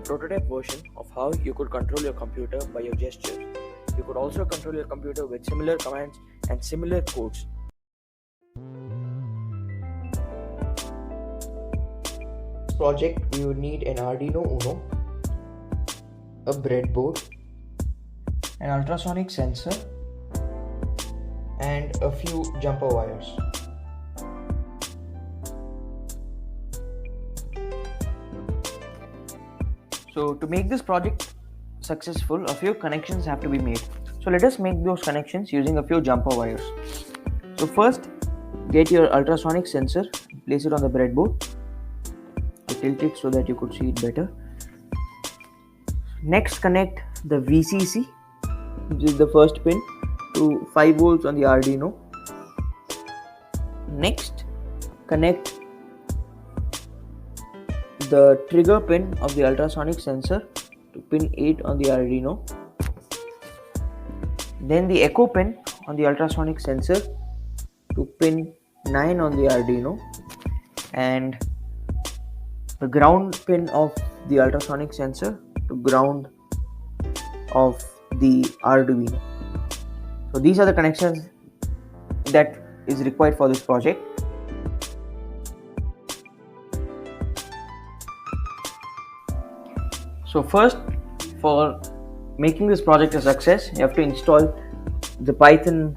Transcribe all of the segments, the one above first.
prototype version of how you could control your computer by your gestures. You could also control your computer with similar commands and similar codes. For this project, we would need an Arduino Uno, a breadboard, an ultrasonic sensor, and a few jumper wires. So to make this project successful, a few connections have to be made. So let us make those connections using a few jumper wires. So first, get your ultrasonic sensor, place it on the breadboard. Tilt it so that you could see it better. Next, connect the VCC, which is the first pin, to 5 volts on the Arduino. Next, connect the trigger pin of the ultrasonic sensor to pin 8 on the Arduino. Then the echo pin on the ultrasonic sensor to pin 9 on the Arduino, and the ground pin of the ultrasonic sensor to ground of the Arduino. So these are the connections that is required for this project. So first, for making this project a success, you have to install the Python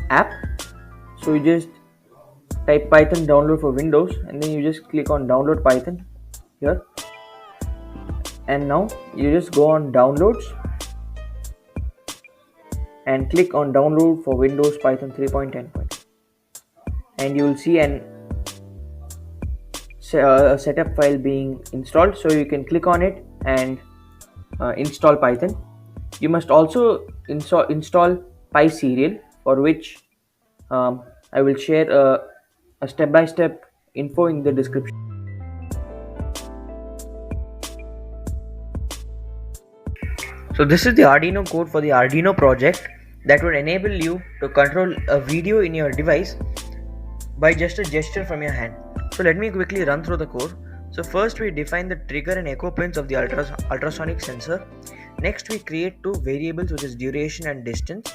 app. So you just type Python download for Windows, and then you just click on download Python here, and now you just go on downloads and click on download for Windows Python 3.10, and you will see a setup file being installed. So you can click on it and install Python. You must also install PySerial, for which I will share a step-by-step info in the description. So this is the Arduino code for the Arduino project that would enable you to control a video in your device by just a gesture from your hand. So let me quickly run through the code. So first, we define the trigger and echo pins of the ultrasonic sensor. Next, we create two variables, which is duration and distance.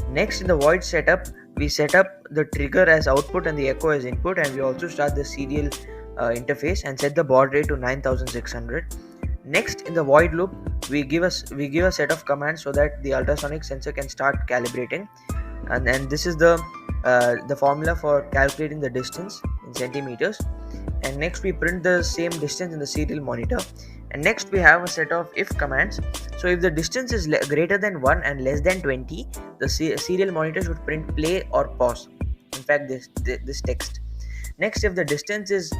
Next, in the void setup, we set up the trigger as output and the echo as input, and we also start the serial interface and set the baud rate to 9600. Next, in the void loop, we give a set of commands so that the ultrasonic sensor can start calibrating, and this is the formula for calculating the distance in centimeters. And next, we print the same distance in the serial monitor. And next, we have a set of if commands. So if the distance is greater than 1 and less than 20, the serial monitor should print play or pause. In fact, this text. Next, if the distance is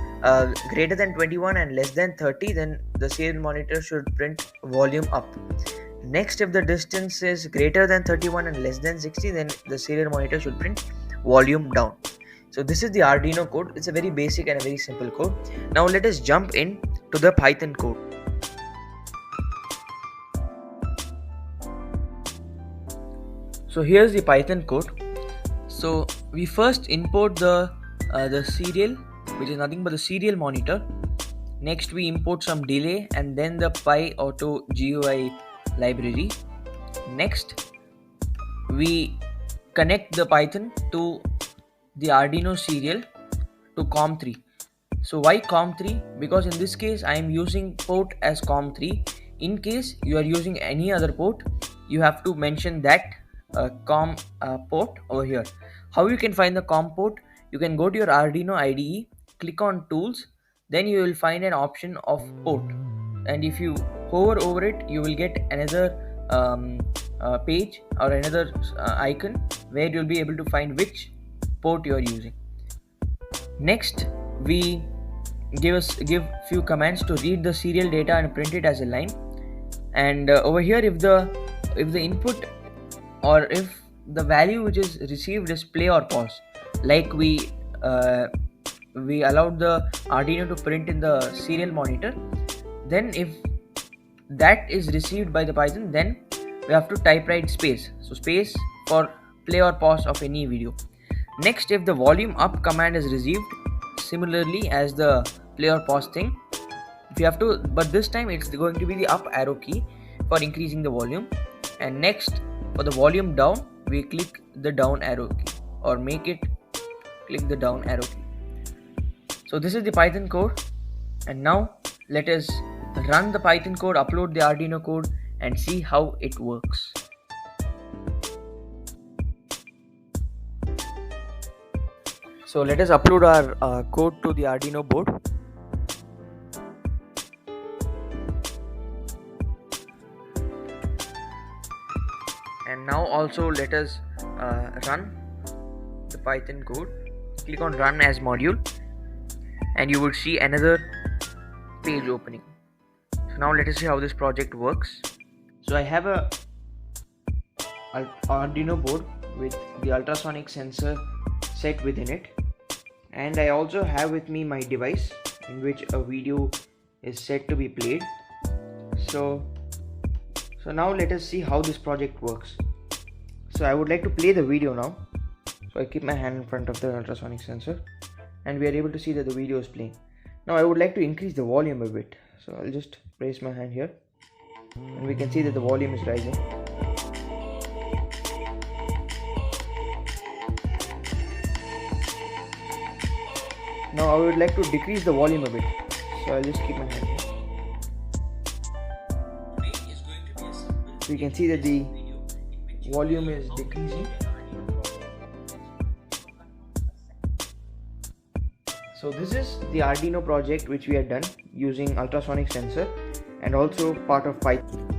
greater than 21 and less than 30, then the serial monitor should print volume up. Next, if the distance is greater than 31 and less than 60, then the serial monitor should print volume down. So this is the Arduino code. It's a very basic and a very simple code. Now let us jump in to the Python code. So here's the Python code. So we first import the serial, which is nothing but the serial monitor. Next, we import some delay and then the PyAuto GUI library. Next, we connect the Python to the Arduino serial to COM3. So why COM3? Because in this case, I am using port as COM3. In case you are using any other port, you have to mention that COM port over here. How you can find the COM port? You can go to your Arduino IDE, click on tools, then you will find an option of port, and if you hover over it, you will get another page or another icon where you'll be able to find which port you are using. Next, we give few commands to read the serial data and print it as a line. And over here, if the input or if the value which is received is play or pause, like we allowed the Arduino to print in the serial monitor, then if that is received by the Python, then we have to type write space. So space for play or pause of any video. Next, if the volume up command is received similarly as the play or pause thing, if you have to, but this time it's going to be the up arrow key for increasing the volume, and next for the volume down we click the down arrow key, or make it click the down arrow key. So this is the Python code, and now let us run the Python code, upload the Arduino code, and see how it works. So let us upload our code to the Arduino board. And now also let us run the Python code. Click on run as module and you would see another page opening. So now let us see how this project works. So I have a Arduino board with the ultrasonic sensor set within it, and I also have with me my device in which a video is set to be played. So now let us see how this project works. So I would like to play the video now. So I keep my hand in front of the ultrasonic sensor and we are able to see that the video is playing. Now I would like to increase the volume a bit. So I'll just place my hand here and we can see that the volume is rising. Now I would like to decrease the volume a bit. So I'll just keep my hand here. So you can see that the volume is decreasing. So this is the Arduino project which we had done using ultrasonic sensor and also part of Python.